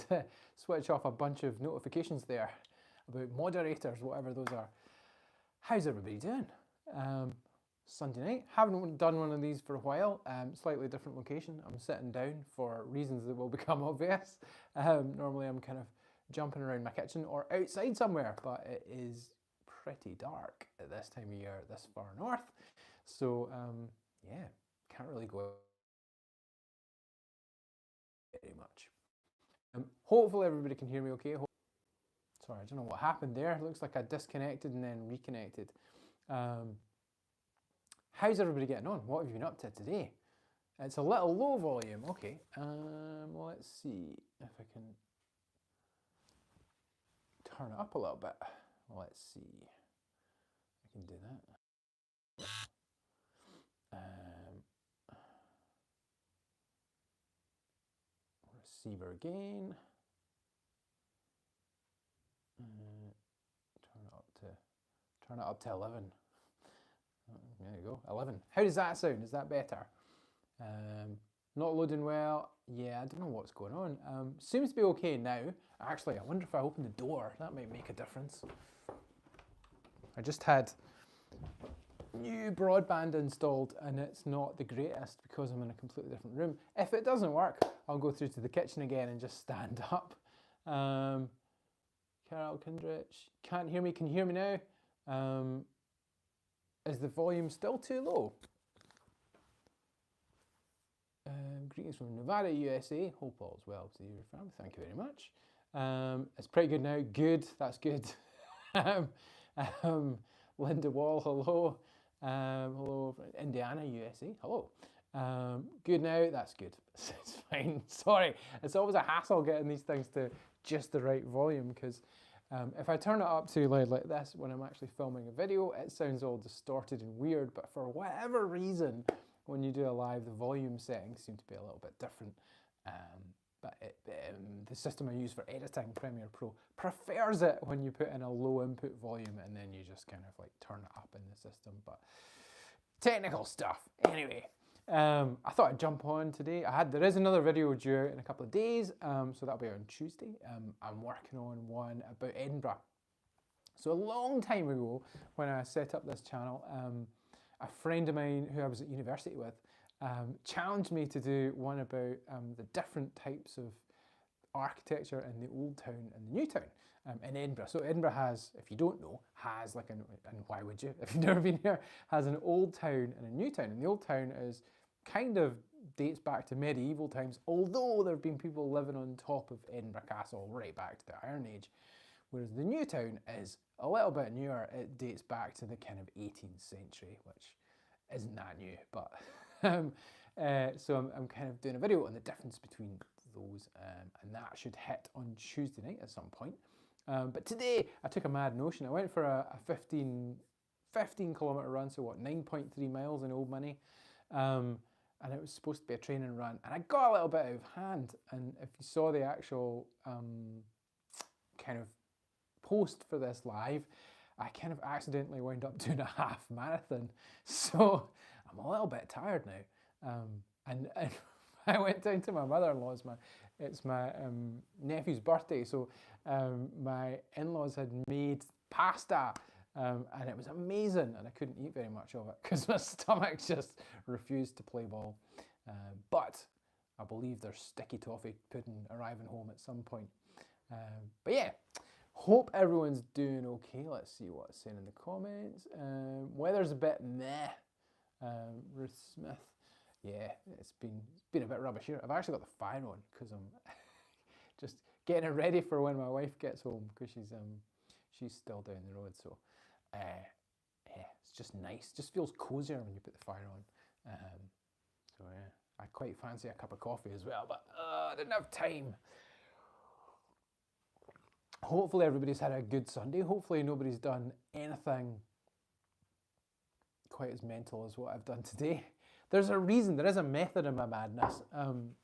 to switch off a bunch of notifications there about moderators, whatever those are. How's everybody doing? Sunday night. Haven't done one of these for a while. Slightly different location. I'm sitting down for reasons that will become obvious. Normally I'm kind of jumping around my kitchen or outside somewhere, but it is pretty dark at this time of year this far north. So yeah, can't really go very much. Hopefully everybody can hear me okay. Sorry, I don't know what happened there. It looks like I disconnected and then reconnected. How's everybody getting on? What have you been up to today? It's a little low volume. Okay. Well, let's see if I can turn it up a little bit. Let's see. I can do that. Receiver gain. Turn it up to 11. There you go, 11. How does that sound? Is that better? Not loading well. Yeah, I don't know what's going on. Seems to be okay now. Actually, I wonder if I open the door. That might make a difference. I just had new broadband installed and it's not the greatest because I'm in a completely different room. If it doesn't work, I'll go through to the kitchen again and just stand up. Carol Kindrich, can't hear me. Can you hear me now? Is the volume still too low? Greetings from Nevada, USA. Hope all's well to your family. Thank you very much. It's pretty good now. Good. That's good. Linda Wall, hello. Hello, Indiana, USA. Hello. Good now. That's good. It's fine. Sorry. It's always a hassle getting these things to just the right volume because if I turn it up too loud like this when I'm actually filming a video, it sounds all distorted and weird, but for whatever reason, when you do a live, the volume settings seem to be a little bit different. The system I use for editing, Premiere Pro, prefers it when you put in a low input volume and then you just kind of like turn it up in the system, but technical stuff. Anyway, I thought I'd jump on today. There is another video due in a couple of days, so that'll be on Tuesday. I'm working on one about Edinburgh. So a long time ago, when I set up this channel, a friend of mine who I was at university with challenged me to do one about the different types of architecture in the Old Town and the New Town in Edinburgh. So Edinburgh has, if you don't know, has like and why would you if you've never been here, has an Old Town and a New Town. And the Old Town is kind of dates back to medieval times, although there have been people living on top of Edinburgh Castle right back to the Iron Age. Whereas the New Town is a little bit newer. It dates back to the kind of 18th century, which isn't that new, but so I'm kind of doing a video on the difference between those, and that should hit on Tuesday night at some point. But today I took a mad notion. I went for a 15 kilometre run, so what, 9.3 miles in old money, and it was supposed to be a training run, and I got a little bit out of hand. And if you saw the actual kind of post for this live, I kind of accidentally wound up doing a half marathon, so I'm a little bit tired now. And I went down to my mother-in-law's. It's my nephew's birthday, so my in-laws had made pasta, and it was amazing, and I couldn't eat very much of it because my stomach just refused to play ball. But I believe there's sticky toffee pudding arriving home at some point. But yeah, hope everyone's doing okay. Let's see what's saying in the comments. Weather's a bit meh. Ruth Smith. Yeah, it's been a bit rubbish here. I've actually got the fire on because I'm just getting it ready for when my wife gets home because she's still down the road. So yeah, it's just nice. Just feels cozier when you put the fire on. So yeah, I quite fancy a cup of coffee as well, but I didn't have time. Hopefully everybody's had a good Sunday. Hopefully nobody's done anything quite as mental as what I've done today. There's a reason, there is a method in my madness.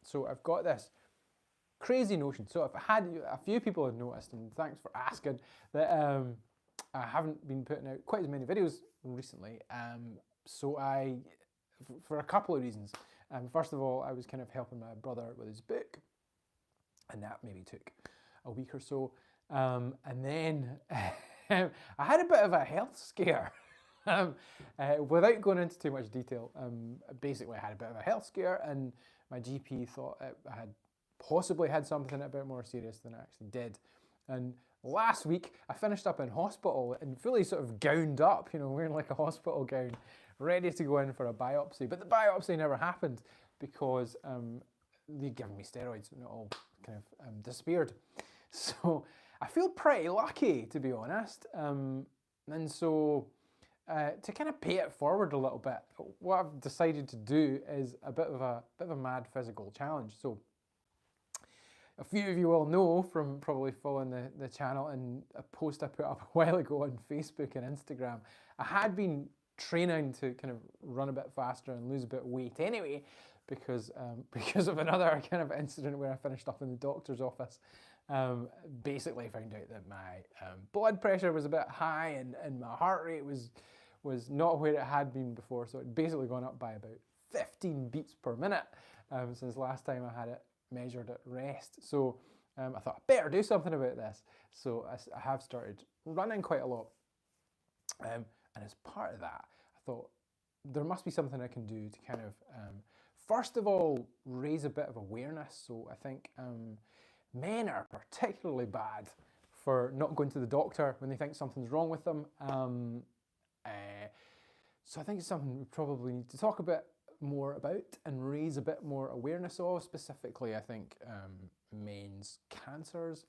So I've got this crazy notion. So if I had, a few people have noticed, and thanks for asking, that I haven't been putting out quite as many videos recently. So for a couple of reasons. First of all, I was kind of helping my brother with his book. and that maybe took a week or so. And then I had a bit of a health scare. Without going into too much detail, basically I had a bit of a health scare, and my GP thought I had possibly had something a bit more serious than I actually did. And last week I finished up in hospital and fully sort of gowned up, wearing like a hospital gown, ready to go in for a biopsy. But the biopsy never happened because they'd given me steroids and it all kind of disappeared. So I feel pretty lucky, to be honest. And so to kind of pay it forward a little bit, what I've decided to do is a bit of a mad physical challenge. So a few of you will know from probably following the channel and a post I put up a while ago on Facebook and Instagram. I had been training to kind of run a bit faster and lose a bit of weight anyway, because of another kind of incident where I finished up in the doctor's office. Basically found out that my blood pressure was a bit high and my heart rate was not where it had been before. So it basically gone up by about 15 beats per minute since last time I had it measured at rest. So I thought I better do something about this. So I have started running quite a lot. And as part of that, I thought there must be something I can do to kind of, first of all, raise a bit of awareness. So I think men are particularly bad for not going to the doctor when they think something's wrong with them. So I think it's something we probably need to talk a bit more about and raise a bit more awareness of, specifically I think men's cancers.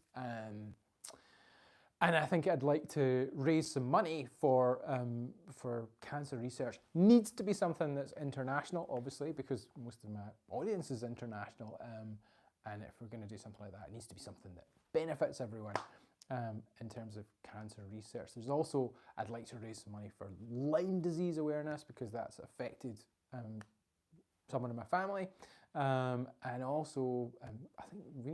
And I think I'd like to raise some money for cancer research. Needs to be something that's international, obviously, because most of my audience is international. And if we're going to do something like that, it needs to be something that benefits everyone in terms of cancer research. There's also, I'd like to raise some money for Lyme disease awareness, because that's affected someone in my family. And also, I think we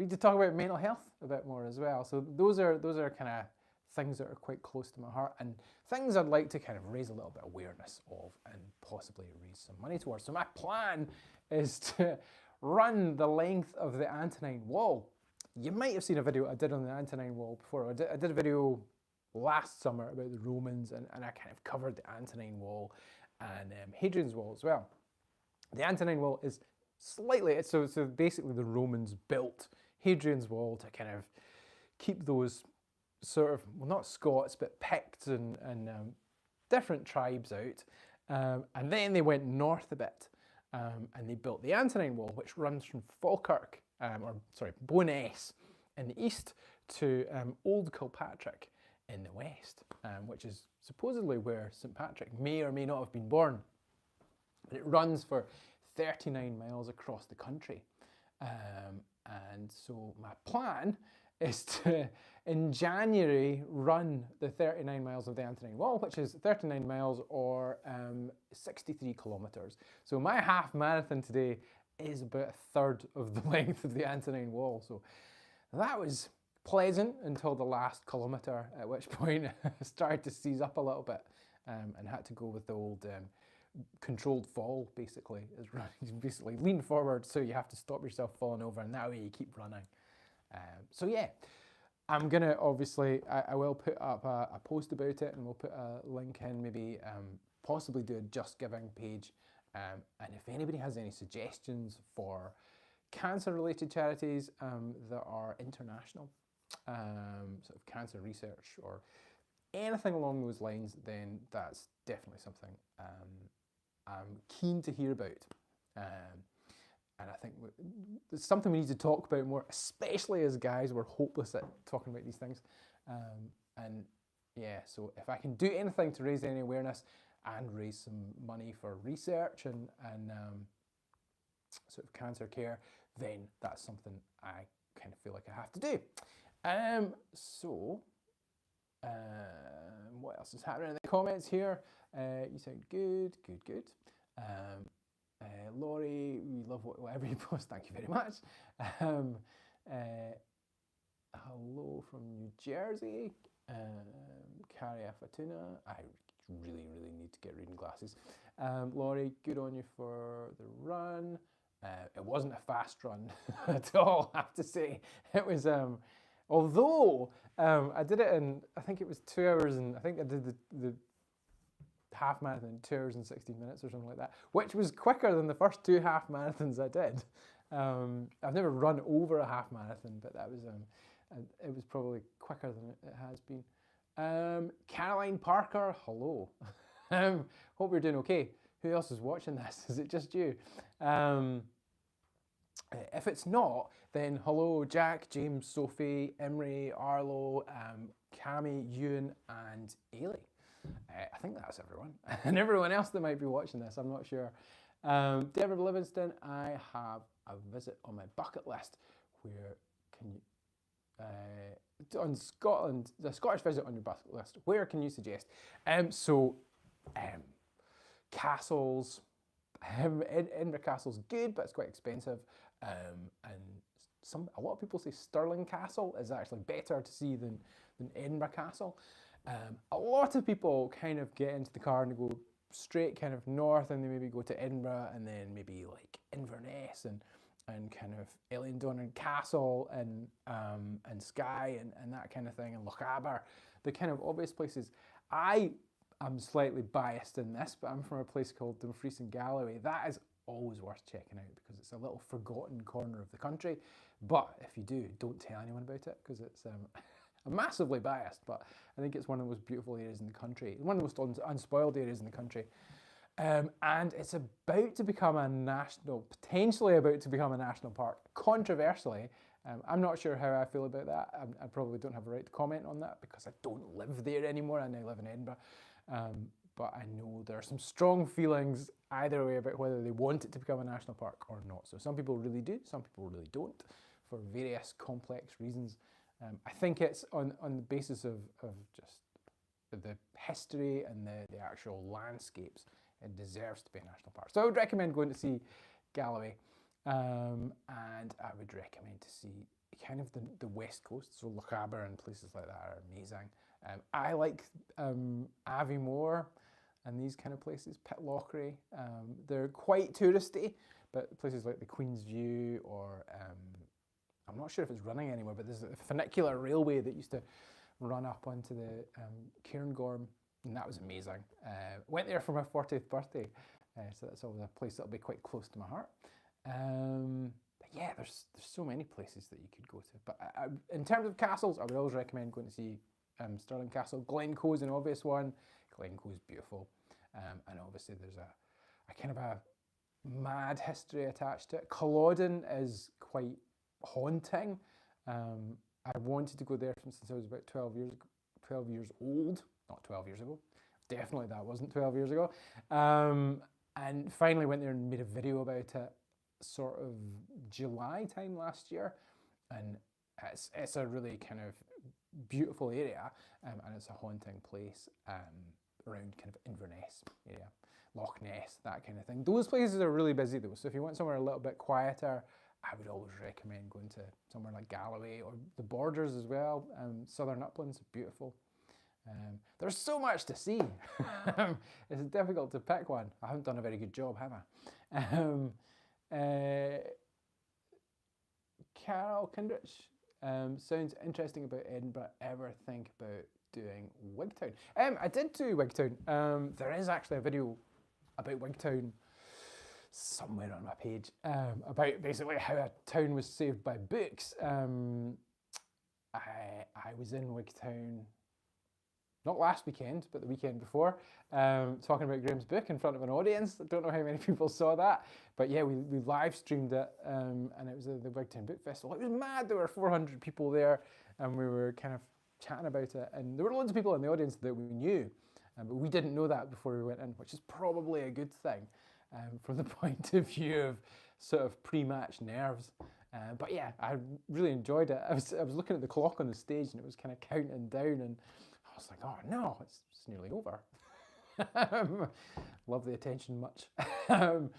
need to talk about mental health a bit more as well. So those are kind of things that are quite close to my heart, and things I'd like to kind of raise a little bit of awareness of and possibly raise some money towards. So my plan is to run the length of the Antonine Wall. You might have seen a video I did on the Antonine Wall before. I did a video last summer about the Romans, and I kind of covered the Antonine Wall and Hadrian's Wall as well. The Antonine Wall is slightly, so basically the Romans built Hadrian's Wall to kind of keep those sort of, well, not Scots, but Picts and different tribes out. And then they went north a bit, and they built the Antonine Wall, which runs from Falkirk, Bo'ness in the east to Old Kilpatrick in the west, which is supposedly where St. Patrick may or may not have been born. But it runs for 39 miles across the country. And so my plan is to, in January, run the 39 miles of the Antonine Wall, which is 39 miles or 63 kilometres. So my half marathon today is about a third of the length of the Antonine Wall. So that was pleasant until the last kilometre, at which point I started to seize up a little bit and had to go with the old controlled fall, basically. Is running. You basically lean forward so you have to stop yourself falling over, and that way you keep running. So yeah, I'm gonna obviously, I will put up a post about it, and we'll put a link in, maybe possibly do a Just Giving page. And if anybody has any suggestions for cancer related charities that are international, sort of cancer research or anything along those lines, then that's definitely something I'm keen to hear about. And I think it's something we need to talk about more, especially as guys. We're hopeless at talking about these things. And yeah, so if I can do anything to raise any awareness and raise some money for research and sort of cancer care, then that's something I kind of feel like I have to do. What else is happening in the comments here? You sound good. Laurie, we love whatever you post. Thank you very much. Hello from New Jersey. Caria Fatuna. I really need to get reading glasses. Laurie, good on you for the run. It wasn't a fast run at all, I have to say. It was, although I did it in, I think it was 2 hours, and I think I did the half marathon in 2 hours and 16 minutes or something like that, which was quicker than the first 2 half marathons I did. I've never run over a half marathon, but that was it was probably quicker than it has been. Caroline Parker, hello. Hope you're doing okay. Who else is watching this? Is it just you? If it's not, then hello Jack, James, Sophie, Imre, Arlo, Cami, Ewan and Ailey. I think that's everyone. And everyone else that might be watching this, I'm not sure. Deborah Livingston, I have a visit on my bucket list. Where can you... on Scotland, the Scottish visit on your bucket list, where can you suggest? Castles. Edinburgh Castle's good, but it's quite expensive. And a lot of people say Stirling Castle is actually better to see than Edinburgh Castle. A lot of people kind of get into the car and go straight kind of north, and they maybe go to Edinburgh, and then maybe like Inverness and kind of Ellendon Castle and Skye and that kind of thing, and Lochaber, the kind of obvious places. I'm slightly biased in this, but I'm from a place called Dumfries in Galloway. That is always worth checking out because it's a little forgotten corner of the country. But if you do, don't tell anyone about it because it's... I'm massively biased, but I think it's one of the most beautiful areas in the country, one of the most unspoiled areas in the country. And it's about to become potentially about to become a national park, controversially. I'm not sure how I feel about that. I probably don't have a right to comment on that because I don't live there anymore. I now live in Edinburgh. But I know there are some strong feelings either way about whether they want it to become a national park or not. So some people really do, some people really don't, for various complex reasons. I think it's on the basis of just the history and the actual landscapes. It deserves to be a national park. So I would recommend going to see Galloway, and I would recommend to see kind of the west coast, so Lochaber and places like that are amazing. I like Aviemore and these kind of places, Pitlochry. They're quite touristy, but places like the Queen's View or I'm not sure if it's running anymore, but there's a funicular railway that used to run up onto the Cairngorm, and that was amazing. Went there for my 40th birthday, so that's always a place that'll be quite close to my heart. But yeah, there's so many places that you could go to. But in terms of castles, I would always recommend going to see Stirling Castle. Glencoe's an obvious one. Glencoe's beautiful, and obviously there's a kind of a mad history attached to it. Culloden is quite haunting. I wanted to go there since I was about 12 years old. Not 12 years ago. Definitely that wasn't 12 years ago. And finally went there and made a video about it sort of July time last year. And it's a really kind of beautiful area, and it's a haunting place around kind of Inverness area, Loch Ness, that kind of thing. Those places are really busy though, so if you want somewhere a little bit quieter, I would always recommend going to somewhere like Galloway or the Borders as well. Southern Uplands, beautiful. There's so much to see. It's difficult to pick one. I haven't done a very good job, have I? Carol Kindrich, sounds interesting about Edinburgh. Ever think about doing Wigtown? I did do Wigtown. There is actually a video about Wigtown somewhere on my page about basically how a town was saved by books. I was in Wigtown, not last weekend, but the weekend before, talking about Graham's book in front of an audience. I don't know how many people saw that, but yeah, we live streamed it, and it was the Wigtown Book Festival. It was mad. There were 400 people there, and we were kind of chatting about it, and there were loads of people in the audience that we knew, but we didn't know that before we went in, which is probably a good thing from the point of view of sort of pre-match nerves. But yeah, I really enjoyed it. I was looking at the clock on the stage, and it was kind of counting down, and I was like, oh no, it's nearly over. Love the attention much. But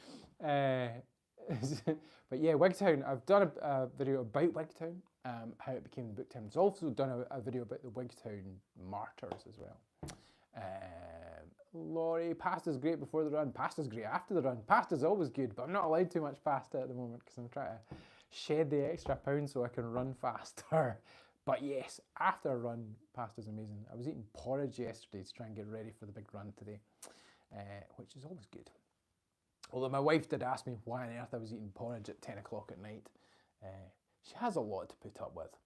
yeah, Wigtown, I've done a video about Wigtown, how it became the book town. I've also done a video about the Wigtown martyrs as well. Laurie, pasta's great before the run. Pasta's great after the run. Pasta's always good, but I'm not allowed too much pasta at the moment because I'm trying to shed the extra pounds so I can run faster. But yes, after a run, pasta's amazing. I was eating porridge yesterday to try and get ready for the big run today, which is always good. Although my wife did ask me why on earth I was eating porridge at 10 o'clock at night. She has a lot to put up with.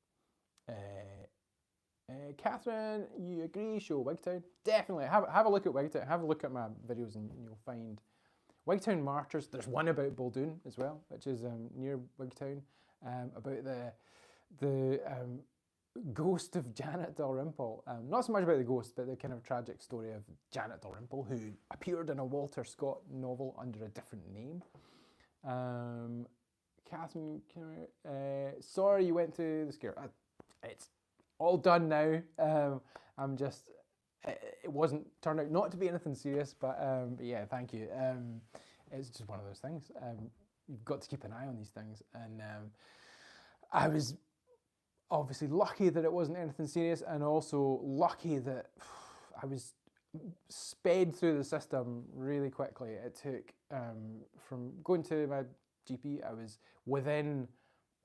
Catherine, you agree? Show Wigtown. Definitely. Have a look at Wigtown. Have a look at my videos and you'll find Wigtown Martyrs. There's one about Baldoon as well, which is near Wigtown, about the ghost of Janet Dalrymple. Not so much about the ghost, but the kind of tragic story of Janet Dalrymple, who appeared in a Walter Scott novel under a different name. Catherine, sorry you went to the scare. It's all done now. I'm just, it wasn't turned out not to be anything serious, but yeah, thank you. It's just one of those things. You've got to keep an eye on these things, and I was obviously lucky that it wasn't anything serious, and also lucky that I was sped through the system really quickly. It took, from going to my GP, I was within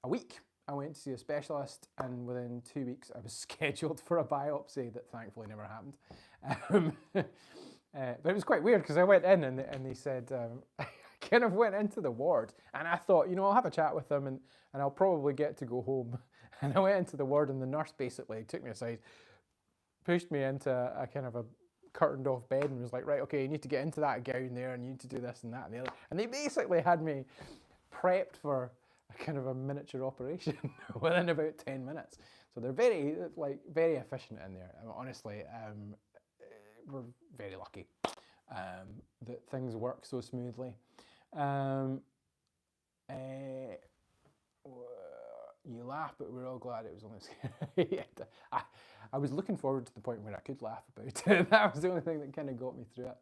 a week, I went to see a specialist, and within 2 weeks I was scheduled for a biopsy that thankfully never happened. But it was quite weird because I went in and they said, I kind of went into the ward, and I thought, you know, I'll have a chat with them and I'll probably get to go home. And I went into the ward, and the nurse basically took me aside, pushed me into a kind of a curtained off bed and was like, right, okay, you need to get into that gown there and you need to do this and that and the other. And they basically had me prepped for a kind of a miniature operation within about 10 minutes. So they're very efficient in there. Honestly, we're very lucky that things work so smoothly. You laugh, but we're all glad it was only scary. I was looking forward to the point where I could laugh about it. That was the only thing that kind of got me through it.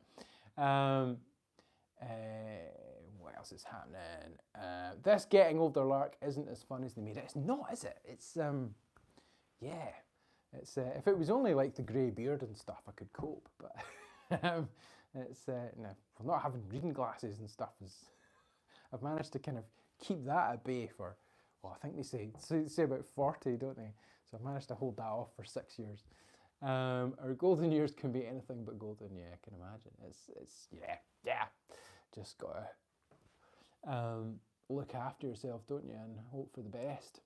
What else is happening? This getting older lark isn't as fun as they made it. It's not, is it? It's yeah. It's if it was only like the grey beard and stuff, I could cope. But it's no, not having reading glasses and stuff is. I've managed to kind of keep that at bay for. Well, I think they say about 40, don't they? So I've managed to hold that off for 6 years. Our golden years can be anything but golden. Yeah, I can imagine. It's yeah. Just gotta look after yourself, don't you, and hope for the best.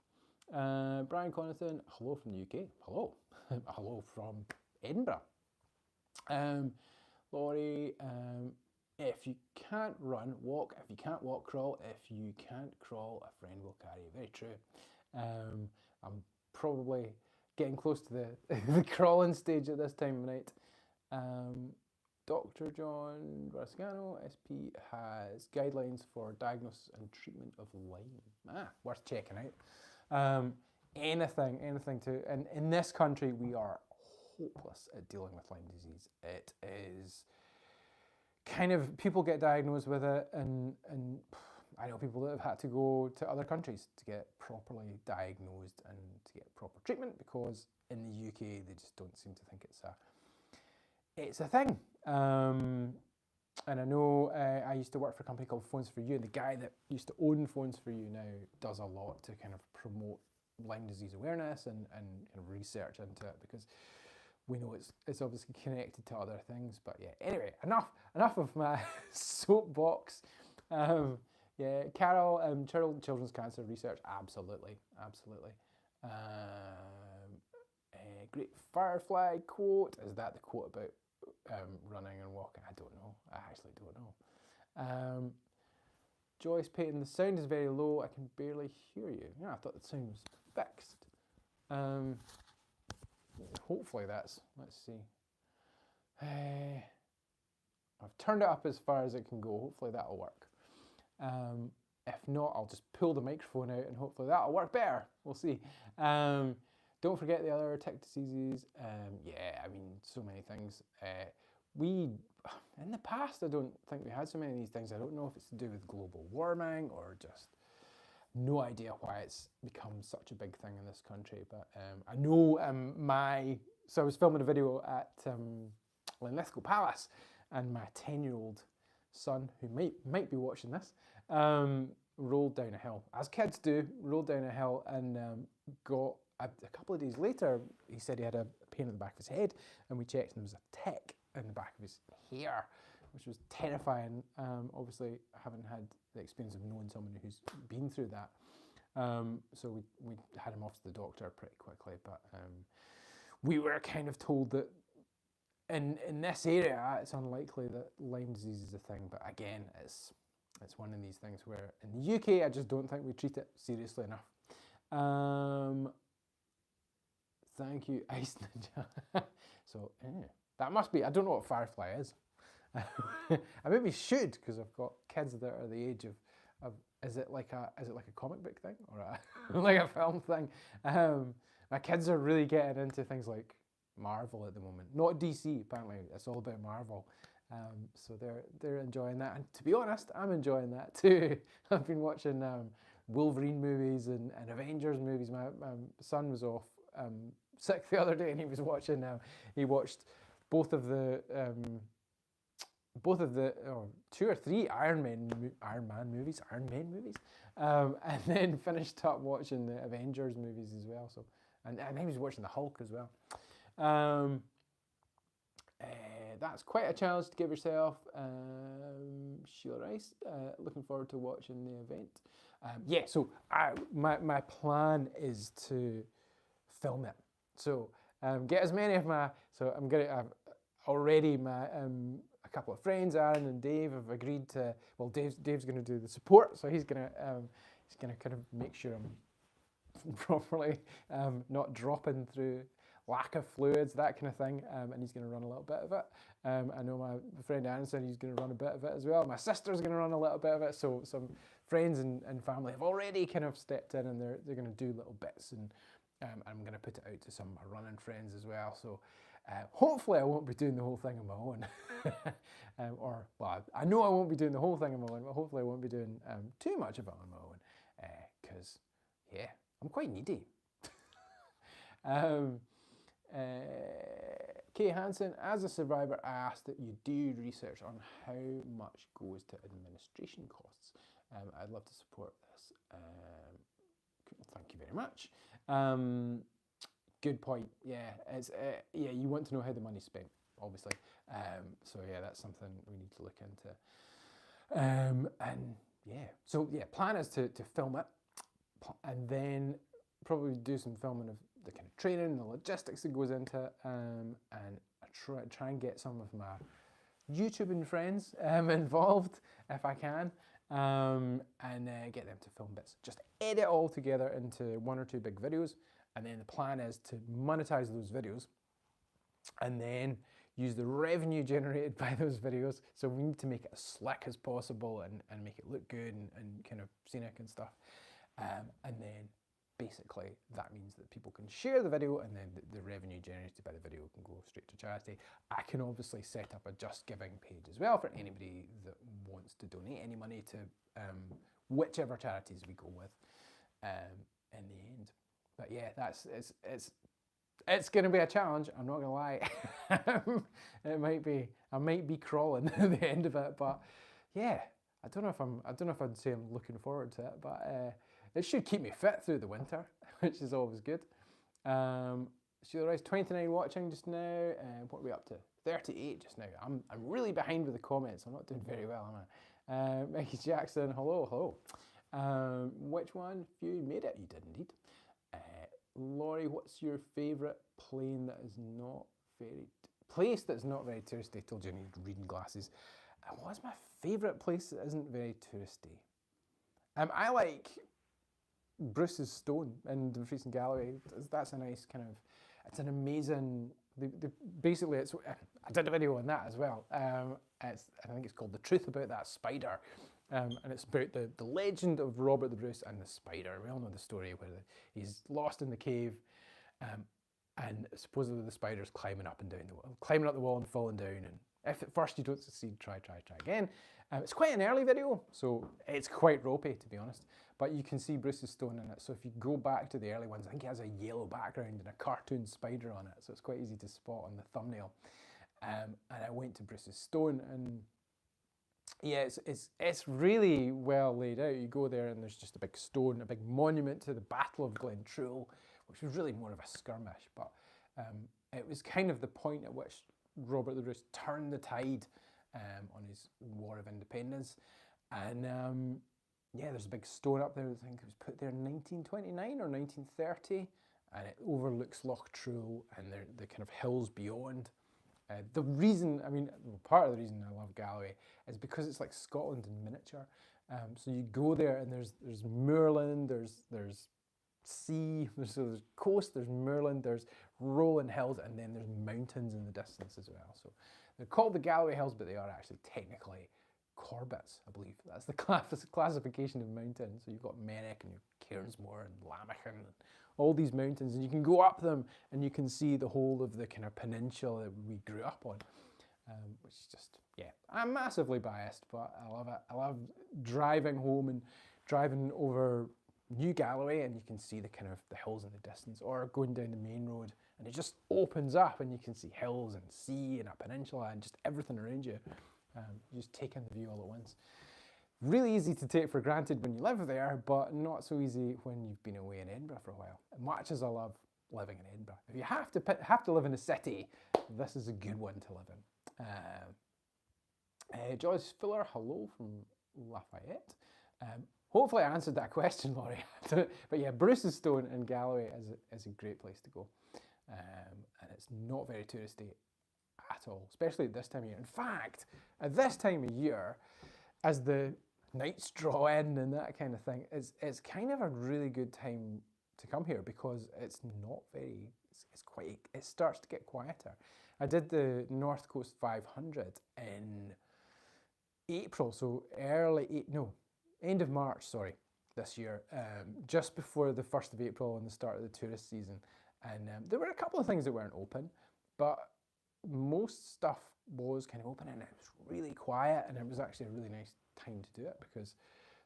Brian Connaughton, hello from the UK. Hello, hello from Edinburgh. Laurie, if you can't run, walk. If you can't walk, crawl. If you can't crawl, a friend will carry you. Very true. I'm probably getting close to the crawling stage at this time of night. Dr. John Brascano, SP, has guidelines for diagnosis and treatment of Lyme. Worth checking out. Anything to, and in this country we are hopeless at dealing with Lyme disease. It is kind of, people get diagnosed with it, and I know people that have had to go to other countries to get properly diagnosed and to get proper treatment, because in the UK they just don't seem to think it's a thing. And I know I used to work for a company called Phones for You, and the guy that used to own Phones for You now does a lot to kind of promote Lyme disease awareness and research into it, because we know it's obviously connected to other things. But yeah, anyway, enough of my soapbox. Yeah, Carol, children's cancer research, absolutely. Great Firefly quote. Is that the quote about running and walking? I don't know. I actually don't know. Joyce Payton, the sound is very low. I can barely hear you. Yeah, I thought the sound was fixed. Hopefully let's see. I've turned it up as far as it can go. Hopefully that'll work. If not, I'll just pull the microphone out and hopefully that'll work better. We'll see. Don't forget the other tick diseases. Yeah, I mean, so many things. In the past, I don't think we had so many of these things. I don't know if it's to do with global warming or just no idea why it's become such a big thing in this country. But I know so I was filming a video at Linlithgow Palace, and my 10-year-old son, who might be watching this, rolled down a hill, as kids do, rolled down a hill and got, a couple of days later, he said he had a pain at the back of his head, and we checked and there was a tick in the back of his hair, which was terrifying, obviously having had the experience of knowing someone who's been through that. So we had him off to the doctor pretty quickly, but we were kind of told that in this area it's unlikely that Lyme disease is a thing, but again, it's one of these things where in the UK I just don't think we treat it seriously enough. Thank you, Ice Ninja. So that must be, I don't know what Firefly is. I maybe should, because I've got kids that are the age of is it like a comic book thing or like a film thing? My kids are really getting into things like Marvel at the moment. Not DC, apparently. It's all about Marvel. So they're enjoying that, and to be honest, I'm enjoying that too. I've been watching Wolverine movies and Avengers movies. My son was off sick the other day, and he was watching. He watched both of the or 2 or 3 Iron Man movies, and then finished up watching the Avengers movies as well. So, and he was watching the Hulk as well. That's quite a challenge to give yourself. Sheila Rice, looking forward to watching the event. Yeah, so my plan is to film it. So get as many of my. So I've already my a couple of friends, Aaron and Dave, have agreed to. Well, Dave's going to do the support, so he's going to kind of make sure I'm properly not dropping through lack of fluids, that kind of thing, and he's going to run a little bit of it. I know my friend Aaron said he's going to run a bit of it as well. My sister's going to run a little bit of it, so some friends and family have already kind of stepped in, and they're going to do little bits, and I'm going to put it out to some of my running friends as well. So hopefully I won't be doing the whole thing on my own. Well, I know I won't be doing the whole thing on my own, but hopefully I won't be doing too much of it on my own, because yeah, I'm quite needy. Kay Hansen, as a survivor, I ask that you do research on how much goes to administration costs. I'd love to support this. Thank you very much. Good point. Yeah, it's yeah. You want to know how the money's spent, obviously. So yeah, that's something we need to look into. And yeah, so yeah, plan is to film it, and then probably do some filming of the kind of training, the logistics that goes into it, and try and get some of my YouTubing friends involved if I can, and get them to film bits. Just edit it all together into 1 or 2 big videos, and then the plan is to monetize those videos, and then use the revenue generated by those videos. So we need to make it as slick as possible and make it look good and kind of scenic and stuff, and then basically that means that people can share the video, and then the revenue generated by the video can go straight to charity. I can obviously set up a Just Giving page as well for anybody that wants to donate any money to whichever charities we go with in the end. But yeah, it's going to be a challenge. I'm not going to lie. It might be. I might be crawling at the end of it, but yeah, I don't know if I'd say I'm looking forward to it, but it should keep me fit through the winter, which is always good. Sheila Rice, 29 watching just now. What are we up to? 38 just now. I'm really behind with the comments. I'm not doing very well, am I? Mickey Jackson, hello. Which one? If you made it, you did indeed. Laurie, what's your favourite place that's not very touristy? I told you I need reading glasses. What's my favourite place that isn't very touristy? I like Bruce's Stone in Dumfries and Galloway. That's a nice kind of, it's an amazing, basically it's, I did a video on that as well. I think it's called The Truth About That Spider. And it's about the legend of Robert the Bruce and the spider. We all know the story where he's lost in the cave, and supposedly the spider's climbing up and down the wall, climbing up the wall and falling down. And if at first you don't succeed, try again. It's quite an early video, so it's quite ropey, to be honest. But you can see Bruce's Stone in it. So if you go back to the early ones, I think it has a yellow background and a cartoon spider on it. So it's quite easy to spot on the thumbnail. And I went to Bruce's Stone, and yeah, it's really well laid out. You go there and there's just a big stone, a big monument to the Battle of Glentrool, which was really more of a skirmish, but it was kind of the point at which Robert the Bruce turned the tide on his War of Independence. And yeah, there's a big stone up there, I think it was put there in 1929 or 1930, and it overlooks Loch Trool and the kind of hills beyond. The reason, I mean, part of the reason I love Galloway is because it's like Scotland in miniature. So you go there and there's moorland, there's sea, there's coast, there's moorland, there's rolling hills, and then there's mountains in the distance as well. So they're called the Galloway Hills, but they are actually technically Corbetts, I believe. That's the classification of mountains. So you've got Merrick and Cairnsmore and Lamachan and all these mountains, and you can go up them and you can see the whole of the kind of peninsula that we grew up on, which is just, yeah, I'm massively biased, but I love it. I love driving home and driving over New Galloway, and you can see the kind of the hills in the distance, or going down the main road and it just opens up and you can see hills and sea and a peninsula and just everything around you. You just take in the view all at once. Really easy to take for granted when you live there, but not so easy when you've been away in Edinburgh for a while. Much as I love living in Edinburgh, if you have to live in a city, this is a good one to live in. Joyce Fuller, hello from Lafayette. Hopefully I answered that question, Laurie. But yeah, Bruce's Stone in Galloway is a great place to go. And it's not very touristy at all, especially at this time of year. In fact, at this time of year, as the nights draw in and that kind of thing, it's kind of a really good time to come here because it's not very, it starts to get quieter. I did the North Coast 500 in April, so end of March, sorry, this year, just before the 1st of April and the start of the tourist season. And there were a couple of things that weren't open, but most stuff was kind of open and it was really quiet, and it was actually a really nice time to do it because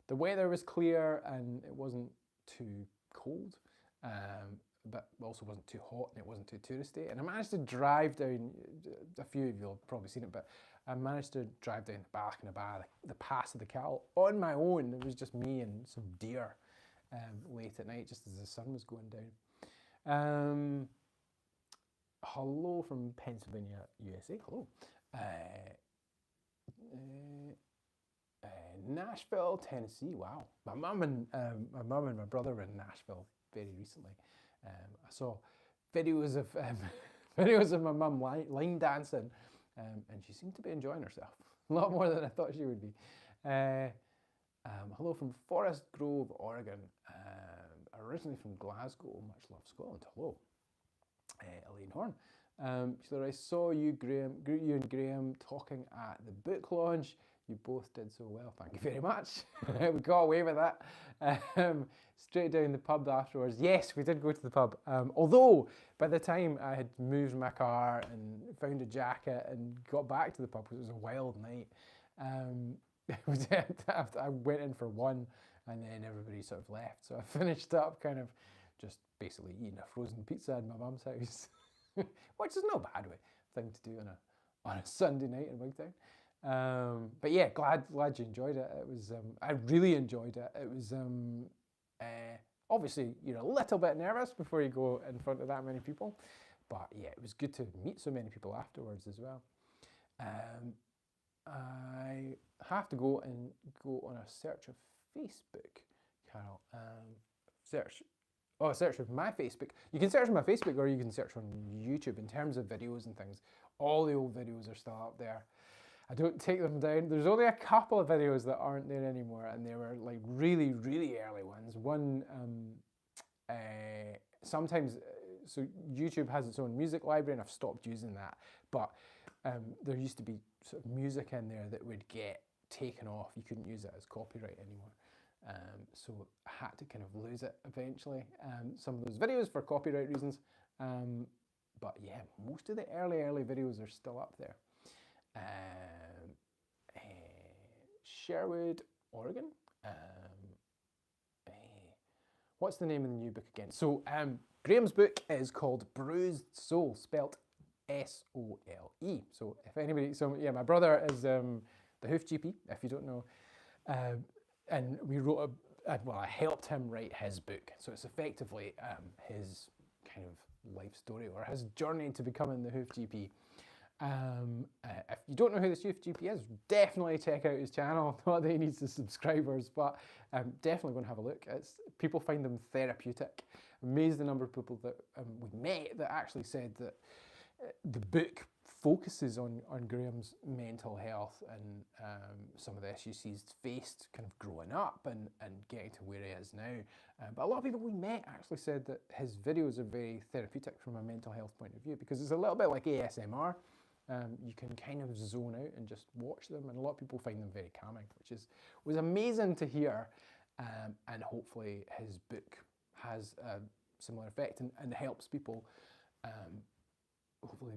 the weather was clear and it wasn't too cold, but also wasn't too hot and it wasn't too touristy. And I managed to drive down, a few of you have probably seen it, but I managed to drive down the Ballachanaba, the Pass of the Cattle, on my own. It was just me and some deer late at night, just as the sun was going down. Hello from Pennsylvania, USA. Hello. Nashville, Tennessee. Wow. My mum and my brother were in Nashville very recently. I saw videos of my mum line dancing, and she seemed to be enjoying herself a lot more than I thought she would be. Hello from Forest Grove, Oregon. Originally from Glasgow. Much love, Scotland. Hello. Elaine Horn. She said, I saw you and Graham talking at the book launch. You both did so well. Thank you very much. We got away with that. Straight down the pub afterwards. Yes, we did go to the pub. Although by the time I had moved my car and found a jacket and got back to the pub, because it was a wild night, I went in for one and then everybody sort of left. So I finished up kind of just basically eating a frozen pizza in my mum's house, which is no bad thing to do on a Sunday night in Wigtown. But yeah, glad you enjoyed it. It was I really enjoyed it. It was obviously you're a little bit nervous before you go in front of that many people, but yeah, it was good to meet so many people afterwards as well. I have to go on a search of Facebook, Carol. Search of my Facebook. You can search on my Facebook or you can search on YouTube. In terms of videos and things, all the old videos are still up there. I don't take them down. There's only a couple of videos that aren't there anymore, and they were like really, really early ones. One, sometimes, so YouTube has its own music library, and I've stopped using that. But there used to be sort of music in there that would get taken off. You couldn't use it as copyright anymore. So I had to kind of lose it eventually. Some of those videos for copyright reasons. But yeah, most of the early videos are still up there. Sherwood, Oregon. What's the name of the new book again? So Graham's book is called Bruised Soul, spelt S-O-L-E. So if anybody, so yeah, my brother is the Hoof GP, if you don't know. And we wrote well, I helped him write his book. So it's effectively his kind of life story or his journey to becoming the Hoof GP. If you don't know who the Hoof GP is, definitely check out his channel. Not that he needs the subscribers, but definitely go and have a look. People find them therapeutic. Amazed the number of people that we met that actually said that the book focuses on Graham's mental health and some of the issues he's faced kind of growing up and getting to where he is now. But a lot of people we met actually said that his videos are very therapeutic from a mental health point of view, because it's a little bit like ASMR. You can kind of zone out and just watch them, and a lot of people find them very calming, which was amazing to hear. And hopefully his book has a similar effect and helps people hopefully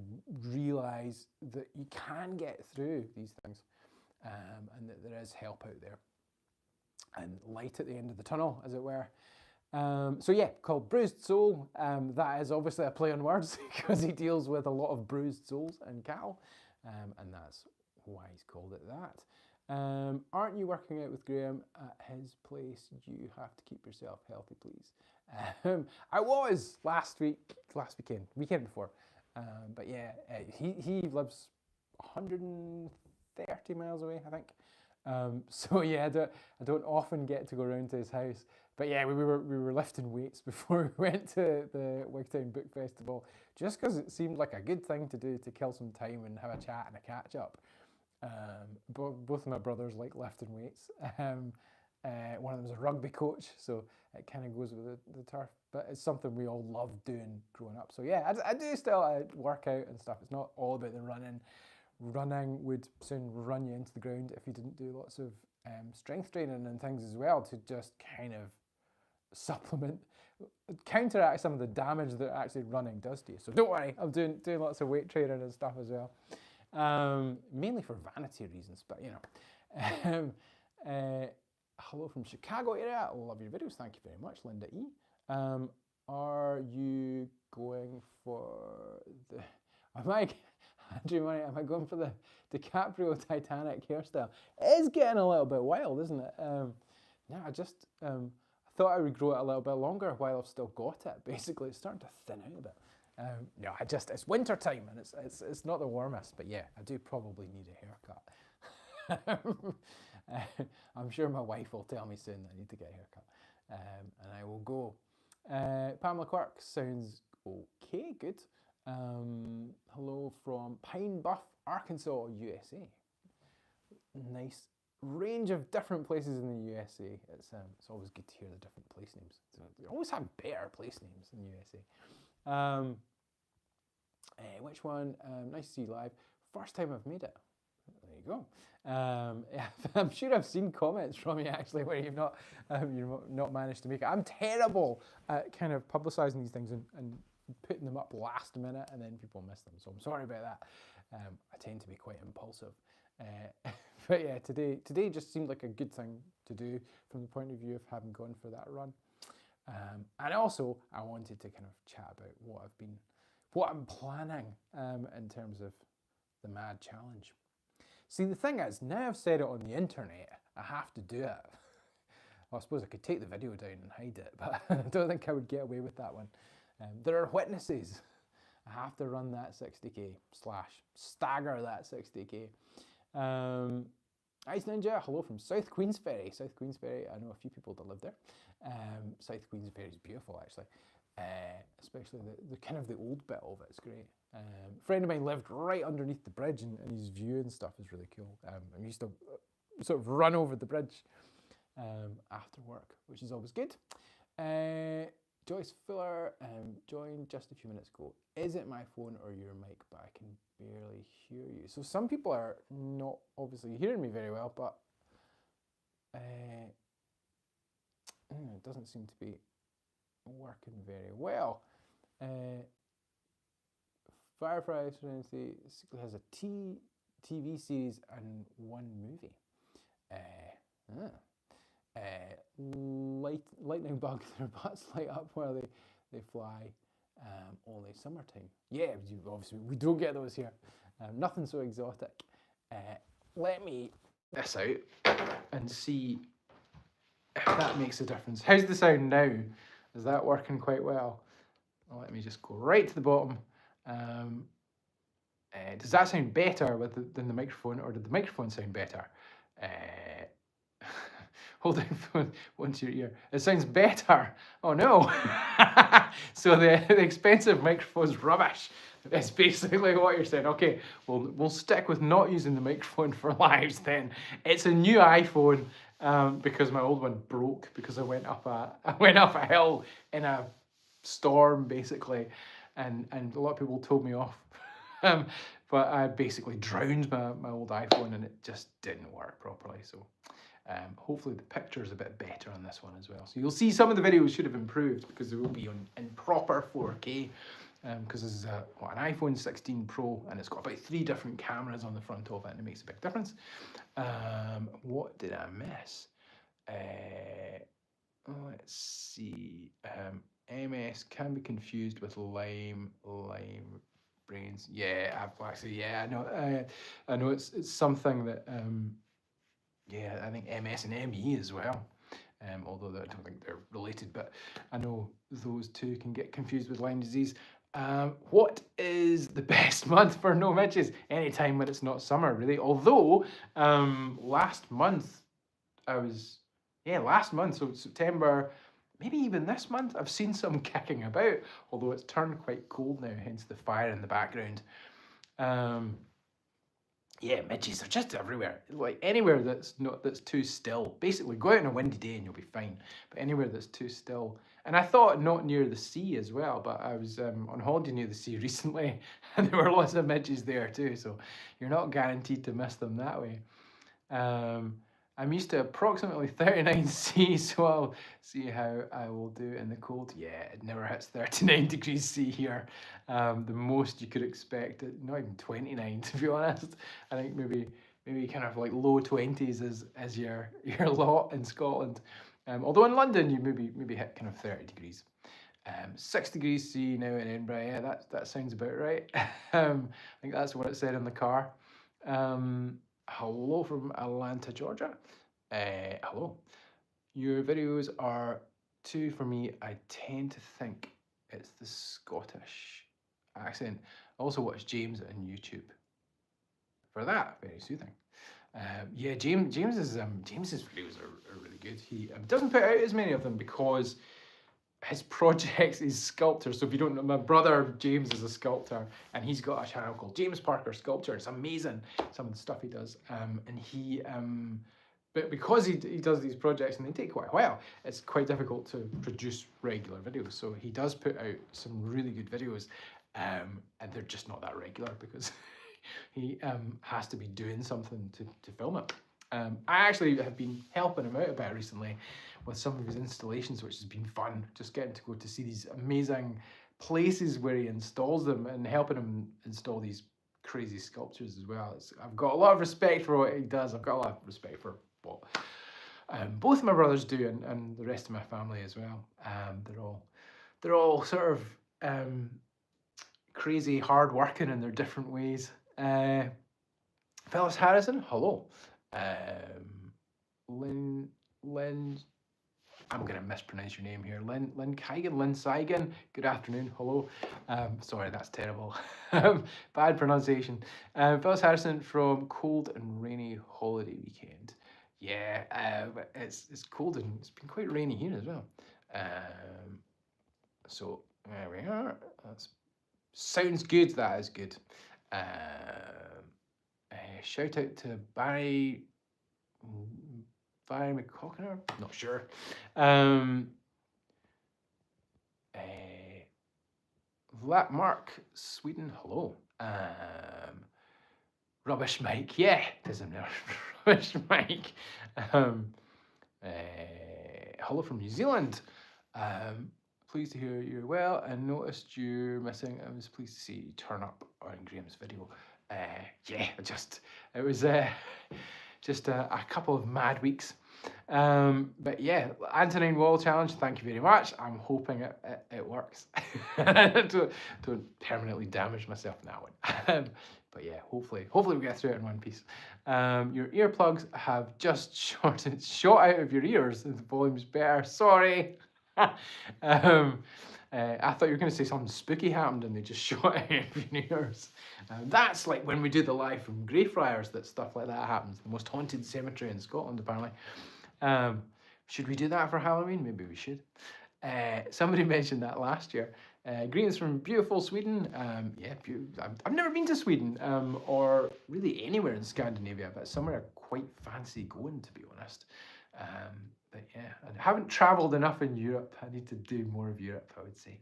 realise that you can get through these things, and that there is help out there and light at the end of the tunnel, as it were. So yeah, called Bruised Soul. That is obviously a play on words because he deals with a lot of bruised souls in cattle, and that's why he's called it that. Aren't you working out with Graham at his place? You have to keep yourself healthy, please. I was last weekend before. But yeah, he lives 130 miles away, I think. So yeah, I don't often get to go around to his house. But yeah, we were lifting weights before we went to the Wigtown Book Festival, just because it seemed like a good thing to do to kill some time and have a chat and a catch up. Both of my brothers like lifting weights. One of them is a rugby coach, so it kind of goes with the turf. But it's something we all loved doing growing up. So yeah, I do still work out and stuff. It's not all about the running. Running would soon run you into the ground if you didn't do lots of strength training and things as well, to just kind of supplement, counteract some of the damage that actually running does to you. So don't worry, I'm doing lots of weight training and stuff as well. Mainly for vanity reasons, but you know. Hello from Chicago area. I love your videos. Thank you very much, Linda E. Are you going for the? Andrew Money, am I going for the DiCaprio Titanic hairstyle? It is getting a little bit wild, isn't it? Yeah, I just thought I would grow it a little bit longer while I've still got it. Basically, it's starting to thin out a bit. No, it's winter time and it's not the warmest, but yeah, I do probably need a haircut. I'm sure my wife will tell me soon that I need to get a haircut, and I will go. Pamela Quirk sounds okay, good. Hello from Pine Bluff, Arkansas, USA. Nice range of different places in the USA. It's always good to hear the different place names. They always have better place names in the USA. Which one? Nice to see you live. First time I've made it. There you go. I'm sure I've seen comments from you actually where you've not managed to make it. I'm terrible at kind of publicising these things and putting them up last minute, and then people miss them. So I'm sorry about that. I tend to be quite impulsive. But yeah, today just seemed like a good thing to do from the point of view of having gone for that run. And also I wanted to kind of chat about what I'm planning in terms of the Mad Challenge. See, the thing is, now I've said it on the internet, I have to do it. Well, I suppose I could take the video down and hide it, but I don't think I would get away with that one. There are witnesses. I have to run that 60k / stagger that 60k. Ice Ninja, hello from South Queensferry. South Queensferry, I know a few people that live there. South Queensferry is beautiful, actually. Especially the kind of the old bit of it. It's great. A friend of mine lived right underneath the bridge, and his view and stuff is really cool. I used to sort of run over the bridge after work, which is always good. Joyce Fuller joined just a few minutes ago. Is it my phone or your mic? But I can barely hear you. So some people are not obviously hearing me very well, but it doesn't seem to be working very well. Firefly Serenity has a TV series and one movie. Lightning bugs, their butts light up while they fly. Only early summertime. Yeah, obviously we don't get those here. Nothing so exotic. Let me this out and see if that makes a difference. How's the sound now? Is that working quite well? Well, let me just go right to the bottom. Does that sound better than the microphone, or did the microphone sound better? Hold down phone onto your ear. It sounds better. Oh no. So the expensive microphone's rubbish. That's basically what you're saying. Okay, we'll stick with not using the microphone for lives then. It's a new iPhone because my old one broke because I went up a hill in a storm basically, and a lot of people told me off. But I basically drowned my old iPhone and it just didn't work properly. So hopefully the picture's a bit better on this one as well. So you'll see some of the videos should have improved because they will be in proper 4K. Because this is an iPhone 16 Pro and it's got about 3 different cameras on the front of it, and it makes a big difference. What did I miss? Let's see. MS can be confused with Lyme brains. Yeah, I know it's something that I think MS and ME as well. Although I don't think they're related, but I know those two can get confused with Lyme disease. What is the best month for no midges? Any time when it's not summer, really. Although last month, so September, maybe even this month, I've seen some kicking about, although it's turned quite cold now, hence the fire in the background. Midges are just everywhere. Like anywhere that's too still. Basically, go out on a windy day and you'll be fine. But anywhere that's too still. And I thought not near the sea as well, but I was on holiday near the sea recently, and there were lots of midges there too. So you're not guaranteed to miss them that way. I'm used to approximately 39°C, so I'll see how I will do in the cold. Yeah, it never hits 39 degrees C here. The most you could expect, not even 29 to be honest. I think maybe kind of like low 20s is your lot in Scotland. Although in London you maybe hit kind of 30 degrees. 6 degrees C now in Edinburgh. Yeah, that sounds about right. I think that's what it said in the car. Hello from Atlanta, Georgia. Hello. Your videos are too for me. I tend to think it's the Scottish accent. I also watch James on YouTube. For that, very soothing. James's videos are really good. He doesn't put out as many of them because his projects is sculptor. So if you don't know, my brother James is a sculptor, and he's got a channel called James Parker Sculpture. It's amazing, some of the stuff he does. And he but because he does these projects and they take quite a while, it's quite difficult to produce regular videos. So he does put out some really good videos, and they're just not that regular because he has to be doing something to film it. I actually have been helping him out a bit recently with some of his installations, which has been fun. Just getting to go to see these amazing places where he installs them and helping him install these crazy sculptures as well. I've got a lot of respect for what he does. I've got a lot of respect for what both of my brothers do, and the rest of my family as well. They're all sort of crazy hard working in their different ways. Phyllis Harrison, hello. Lynn, I'm going to mispronounce your name here. Lynn Seigan, good afternoon, hello. Sorry, that's terrible. Bad pronunciation. Phyllis Harrison from Cold and Rainy Holiday Weekend. Yeah, it's cold and it's been quite rainy here as well. So there we are. Sounds good, that is good. Shout out to Barry McCockner, not sure. Mark Sweden, hello. Rubbish Mike, yeah, doesn't matter. Rubbish Mike. Hello from New Zealand. Pleased to hear you're well. I noticed you're missing. I was pleased to see you turn up on Graham's video. It was just a couple of mad weeks. But yeah, Antonine Wall challenge, thank you very much. I'm hoping it works. don't permanently damage myself in that one. But yeah, hopefully we get through it in one piece. Your earplugs have just shot out of your ears. The volume's better. Sorry. I thought you were going to say something spooky happened and they just shot out of your ears. That's like when we do the live from Greyfriars that stuff like that happens. The most haunted cemetery in Scotland, apparently. Should we do that for Halloween? Maybe we should. Somebody mentioned that last year. Greetings from beautiful Sweden. Yeah, I've never been to Sweden or really anywhere in Scandinavia, but somewhere I quite fancy going, to be honest. But yeah, I haven't travelled enough in Europe. I need to do more of Europe, I would say.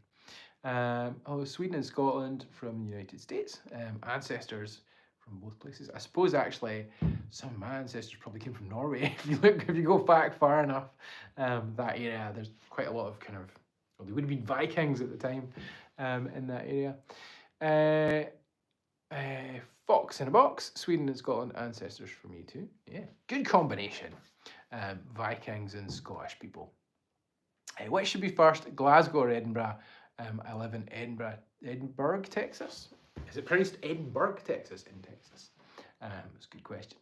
Sweden and Scotland from the United States. Ancestors from both places. I suppose actually some of my ancestors probably came from Norway. If you go back far enough, that area, there's quite a lot of kind of, well, they would have been Vikings at the time in that area. Fox in a box, Sweden and Scotland ancestors for me too. Yeah, good combination. Vikings and Scottish people. Which should be first, Glasgow or Edinburgh? I live in Edinburgh, Texas. Is it pronounced Edinburgh, Texas? In Texas. That's a good question.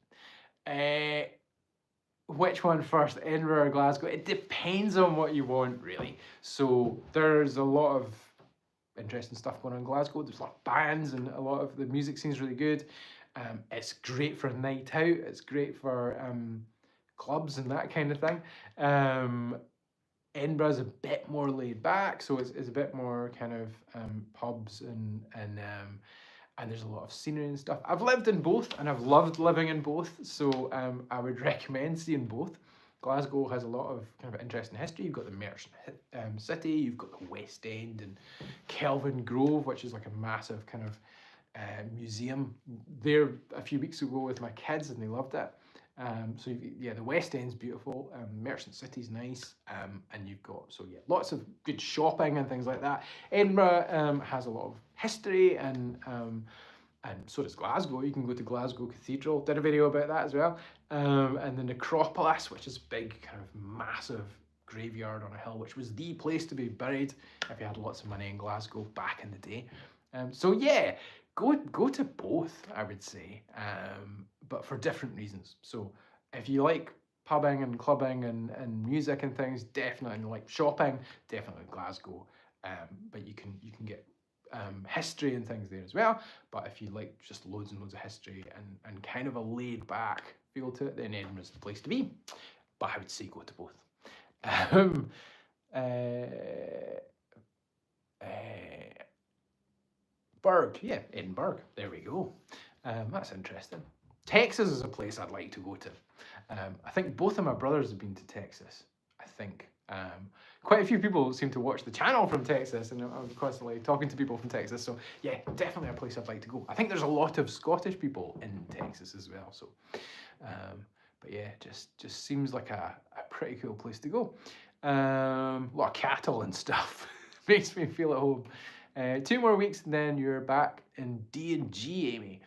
Which one first, Edinburgh or Glasgow? It depends on what you want, really. So there's a lot of interesting stuff going on in Glasgow. There's a lot of bands and a lot of the music scene's really good. It's great for a night out. It's great for clubs and that kind of thing. Edinburgh's a bit more laid back, so it's a bit more kind of pubs and there's a lot of scenery and stuff. I've lived in both and I've loved living in both, so I would recommend seeing both. Glasgow has a lot of kind of interesting history. You've got the Merchant City, you've got the West End and Kelvin Grove, which is like a massive kind of museum. There a few weeks ago with my kids and they loved it. So yeah, the West End's beautiful, Merchant City's nice, and you've got, so yeah, lots of good shopping and things like that. Edinburgh has a lot of history and so does Glasgow. You can go to Glasgow Cathedral, did a video about that as well, and the necropolis, which is a big kind of massive graveyard on a hill, which was the place to be buried if you had lots of money in Glasgow back in the day. So yeah, go to both, I would say, but for different reasons. So if you like pubbing and clubbing and music and things, definitely, and like shopping, definitely Glasgow. But you can get history and things there as well. But if you like just loads and loads of history and kind of a laid back feel to it, then Edinburgh's the place to be. But I would say go to both. Yeah, Edinburgh. There we go. That's interesting. Texas is a place I'd like to go to. I think both of my brothers have been to Texas. I think quite a few people seem to watch the channel from Texas, and I'm constantly talking to people from Texas. So yeah, definitely a place I'd like to go. I think there's a lot of Scottish people in Texas as well. So, but yeah, just seems like a pretty cool place to go. A lot of cattle and stuff. Makes me feel at home. 2 more weeks and then you're back in D&G, Amy.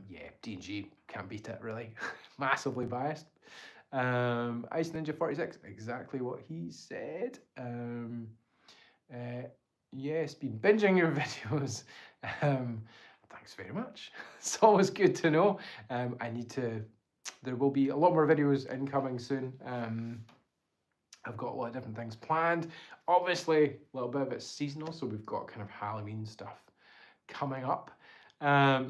Yeah, D&G, can't beat it really. Massively biased. Ice Ninja 46, exactly what he said. Yes, been binging your videos. Thanks very much. It's always good to know. There will be a lot more videos incoming soon. I've got a lot of different things planned. Obviously, a little bit of it's seasonal, so we've got kind of Halloween stuff coming up.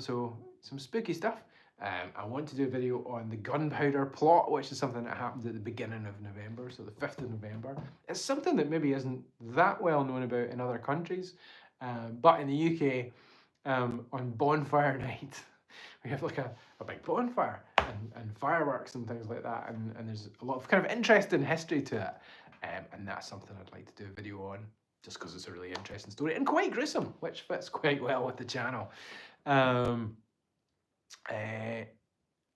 So some spooky stuff. I want to do a video on the gunpowder plot, which is something that happened at the beginning of November, so the 5th of November. It's something that maybe isn't that well known about in other countries, but in the UK, on bonfire night, we have like a big bonfire and fireworks and things like that, and there's a lot of kind of interesting history to it, and that's something I'd like to do a video on, just because it's a really interesting story and quite gruesome, which fits quite well with the channel.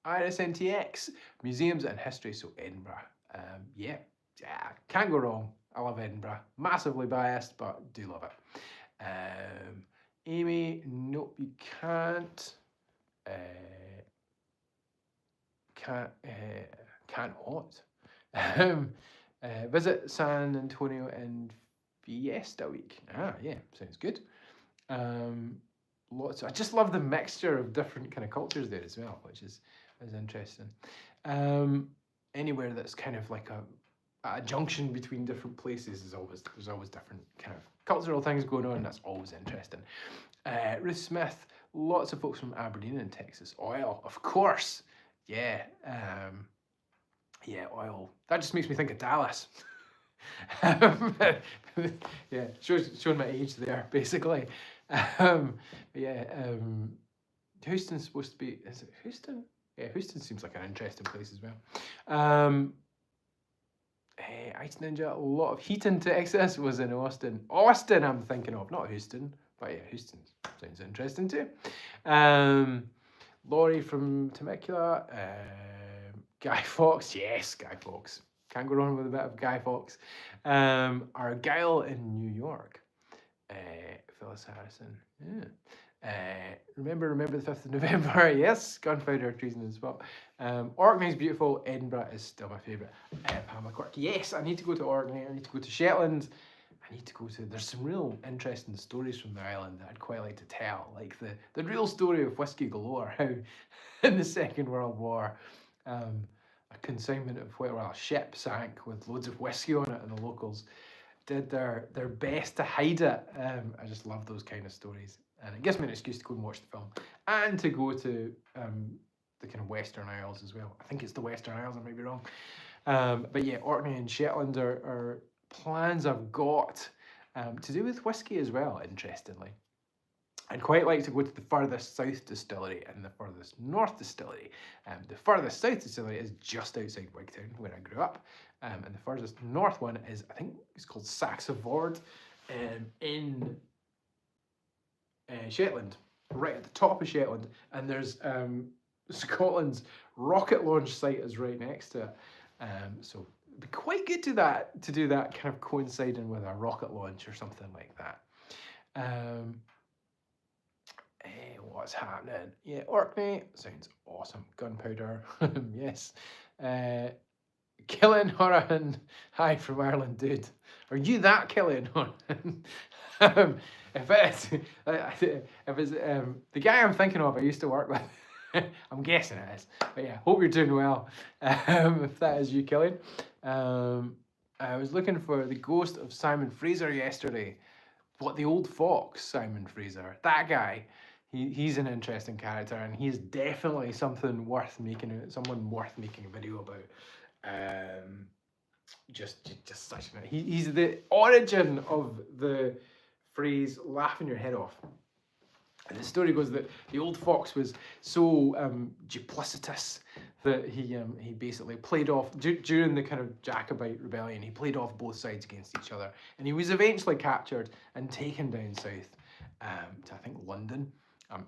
IRSNTX, museums and history, so Edinburgh. Yeah, can't go wrong. I love Edinburgh. Massively biased, but do love it. Amy, nope, you can't Cannot. Visit San Antonio in Fiesta Week. Yeah, sounds good. Lots. I just love the mixture of different kind of cultures there as well, which is interesting. Anywhere that's kind of like a junction between different places there's always different kind of cultural things going on. That's always interesting. Ruth Smith, lots of folks from Aberdeen in Texas. Oil, of course. Yeah. Yeah, oil. That just makes me think of Dallas. Yeah, showing my age there, basically. Houston's supposed to be. Is it Houston? Yeah, Houston seems like an interesting place as well. Ice Ninja, a lot of heat in Texas was in Austin. Austin, I'm thinking of, not Houston. But yeah, Houston sounds interesting too. Laurie from Temecula. Guy Fawkes, yes, Guy Fawkes. Can't go wrong with a bit of Guy Fawkes. Argyle in New York. Phyllis Harrison. Yeah. Remember the 5th of November. Yes, gunpowder, treason and spot. Orkney's beautiful. Edinburgh is still my favourite. Pamela Quirky. Yes, I need to go to Orkney. I need to go to Shetland. I need to go to. There's some real interesting stories from the island that I'd quite like to tell. Like the real story of whiskey galore. How in the Second World War, a consignment of a ship sank with loads of whiskey on it, and the locals did their best to hide it. I just love those kind of stories, and it gives me an excuse to go and watch the film and to go to the kind of Western Isles as well. I think it's the Western Isles, I might be wrong. But yeah, Orkney and Shetland are plans I've got to do with whiskey as well, interestingly. I'd quite like to go to the furthest south distillery and the furthest north distillery. The furthest south distillery is just outside Wigtown, where I grew up. And the furthest north one is, I think it's called Saxavord in Shetland, right at the top of Shetland. And there's Scotland's rocket launch site is right next to it. So it'd be quite good to do that kind of coinciding with a rocket launch or something like that. What's happening? Yeah, Orkney sounds awesome. Gunpowder, yes. Killian Horan, hi from Ireland, dude. Are you that Killian Horan? If it's the guy I'm thinking of, I used to work with. I'm guessing it is, but yeah, hope you're doing well. If that is you, Killian. I was looking for the ghost of Simon Fraser yesterday. What, the old fox, Simon Fraser? That guy. He's an interesting character, and he's definitely someone worth making a video about. Just such an. He's the origin of the phrase "laughing your head off." And the story goes that the old fox was so duplicitous that he basically played off during the kind of Jacobite rebellion. He played off both sides against each other, and he was eventually captured and taken down south to, I think, London.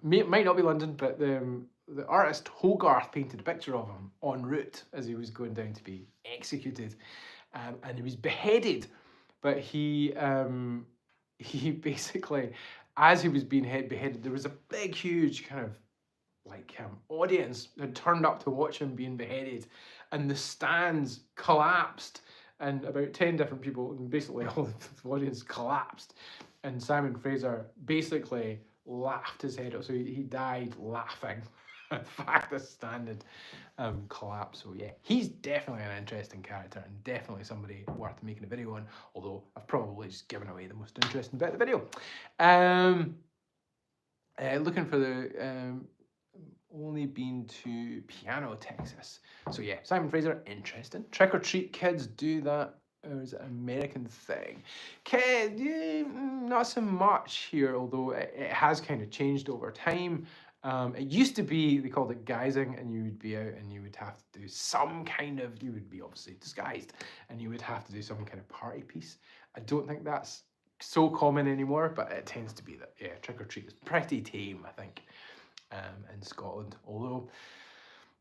Might not be London, but the artist Hogarth painted a picture of him en route as he was going down to be executed, and he was beheaded. But he basically, as he was being beheaded, there was a big, huge kind of audience had turned up to watch him being beheaded, and the stands collapsed, and about 10 different people, and basically all the audience collapsed, and Simon Fraser basically laughed his head off, so he died laughing at the fact that stand had collapsed. So yeah, he's definitely an interesting character and definitely somebody worth making a video on, although I've probably just given away the most interesting bit of the video. Looking for the only been to Piano, Texas. So yeah, Simon Fraser, interesting. Trick or treat kids do that. Or is it an American thing? Not so much here, although it has kind of changed over time. It used to be, they called it guising, and you would be out and you would have to do some kind of, you would be obviously disguised, and you would have to do some kind of party piece. I don't think that's so common anymore, but it tends to be that, yeah, trick or treat is pretty tame, I think, in Scotland. Although,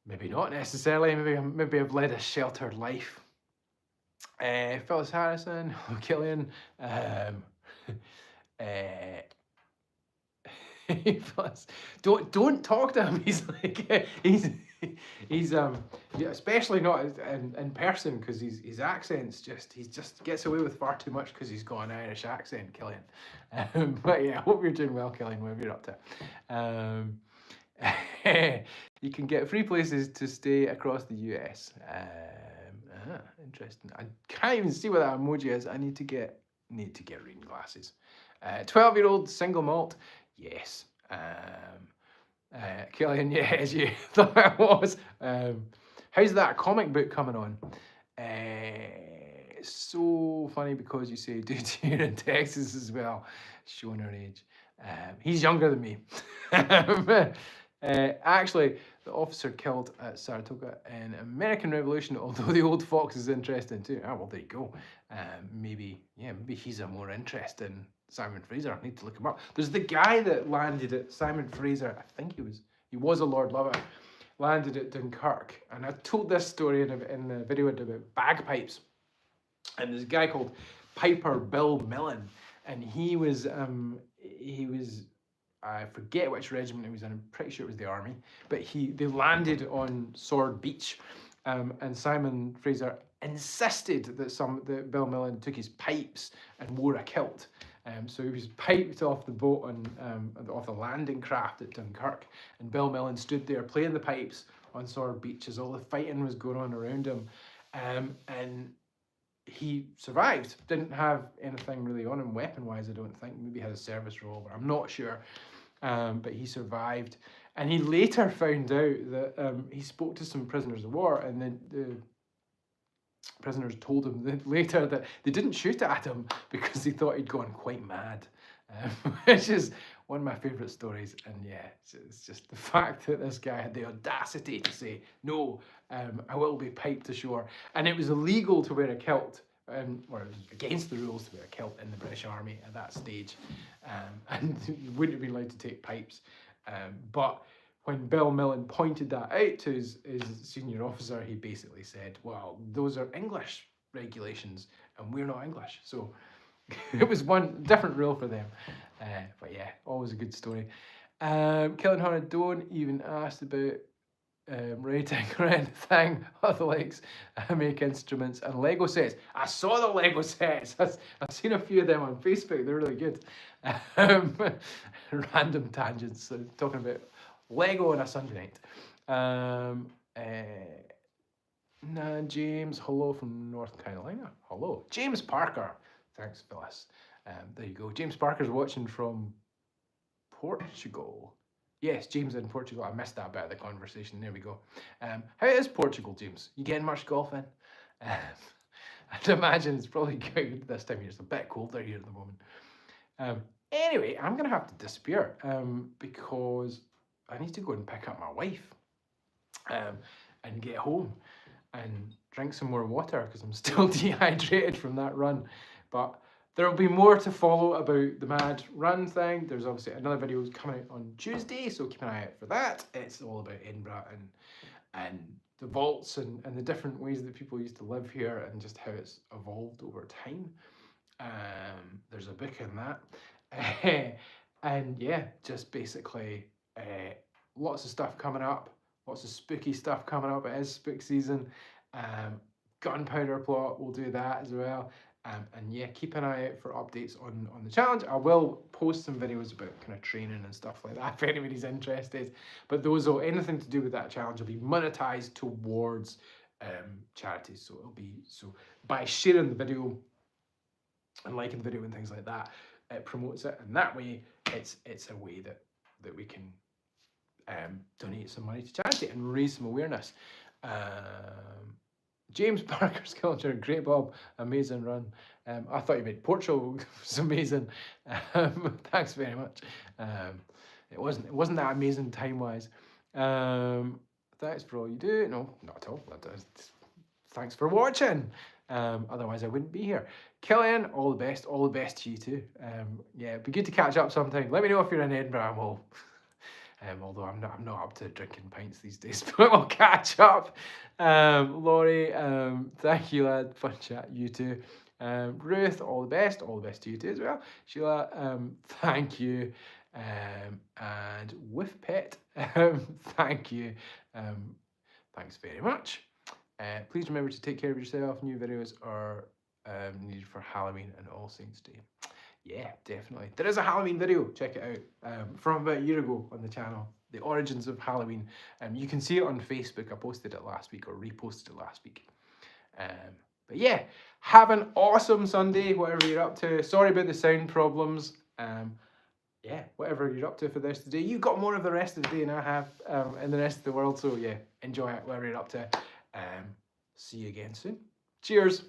maybe not necessarily, maybe I've led a sheltered life. Phyllis Harrison, Killian, don't talk to him. He's like he's yeah, especially not in person, because his accent's he just gets away with far too much because he's got an Irish accent, Killian. But yeah, I hope you're doing well, Killian, whatever you're up to. You can get free places to stay across the US. Interesting. I can't even see what that emoji is. I need to get reading glasses. 12-year-old single malt. Yes. Killian, yeah, as you thought it was. How's that comic book coming on? It's so funny because you say dude here in Texas as well, showing her age. He's younger than me. Actually, the officer killed at Saratoga in American Revolution, although the old fox is interesting too. Ah, well, there you go. Maybe he's a more interesting Simon Fraser. I need to look him up. There's the guy that landed at Simon Fraser. I think he was a Lord Lover. Landed at Dunkirk, and I told this story in the video about bagpipes. And there's a guy called Piper Bill Millen, and he was I forget which regiment he was in. I'm pretty sure it was the army, but they landed on Sword Beach, and Simon Fraser insisted that Bill Millen took his pipes and wore a kilt. So he was piped off the boat off the landing craft at Dunkirk, and Bill Millen stood there playing the pipes on Sword Beach as all the fighting was going on around him, and he survived. Didn't have anything really on him weapon-wise, I don't think. Maybe had a service revolver, I'm not sure. But he survived. And he later found out that he spoke to some prisoners of war, and then the prisoners told him later that they didn't shoot at him because they thought he'd gone quite mad. Which is one of my favourite stories. And yeah, it's just the fact that this guy had the audacity to say, no, I will be piped to shore. And it was illegal to wear a kilt, or it was against the rules to wear a kilt in the British Army at that stage. And you wouldn't have been allowed to take pipes. But when Bill Millen pointed that out to his senior officer, he basically said, well, those are English regulations and we're not English. So it was one different rule for them. But yeah, always a good story. Killing Hunter, don't even ask about writing or anything. Other likes make instruments and Lego sets. I saw the Lego sets. I've seen a few of them on Facebook. They're really good. Random tangents. Talking about Lego on a Sunday night. James, hello from North Carolina. Hello. James Parker. Thanks, Phyllis. There you go. James Parker's watching from Portugal. Yes, James in Portugal. I missed that bit of the conversation. There we go. How is Portugal, James? You getting much golf in? I'd imagine it's probably good this time of year. It's a bit colder here at the moment. Anyway, I'm going to have to disappear because I need to go and pick up my wife and get home and drink some more water because I'm still dehydrated from that run. But there will be more to follow about the mad run thing. There's obviously another video coming out on Tuesday, so keep an eye out for that. It's all about Edinburgh and the vaults and the different ways that people used to live here and just how it's evolved over time. There's a book in that. And yeah, just basically lots of stuff coming up, lots of spooky stuff coming up. It is spook season. Gunpowder Plot, we'll do that as well. And yeah, keep an eye out for updates on the challenge. I will post some videos about kind of training and stuff like that if anybody's interested. But anything to do with that challenge will be monetized towards charities. So it'll be by sharing the video and liking the video and things like that, it promotes it, and that way it's a way that we can donate some money to charity and raise some awareness. James Parker's culture, great Bob, amazing run. I thought you made Portugal was amazing. Thanks very much. It wasn't that amazing time-wise. Thanks for all you do. No, not at all. Thanks for watching. Otherwise I wouldn't be here. Killian, all the best to you too. Yeah, it'd be good to catch up sometime. Let me know if you're in Edinburgh and we'll although I'm not up to drinking pints these days, but we'll catch up. Laurie, thank you, lad. Fun chat, you too. Ruth, all the best to you too as well. Sheila, thank you. And With Pet, thank you. Thanks very much. Please remember to take care of yourself. New videos are needed for Halloween and All Saints Day. Yeah, definitely. There is a Halloween video, check it out, from about a year ago on the channel. The origins of Halloween. You can see it on Facebook. I posted it last week or reposted it last week. But yeah, have an awesome Sunday, whatever you're up to. Sorry about the sound problems. Yeah, whatever you're up to for the rest of the day. You've got more of the rest of the day than I have in the rest of the world. So yeah, enjoy it, whatever you're up to. See you again soon. Cheers.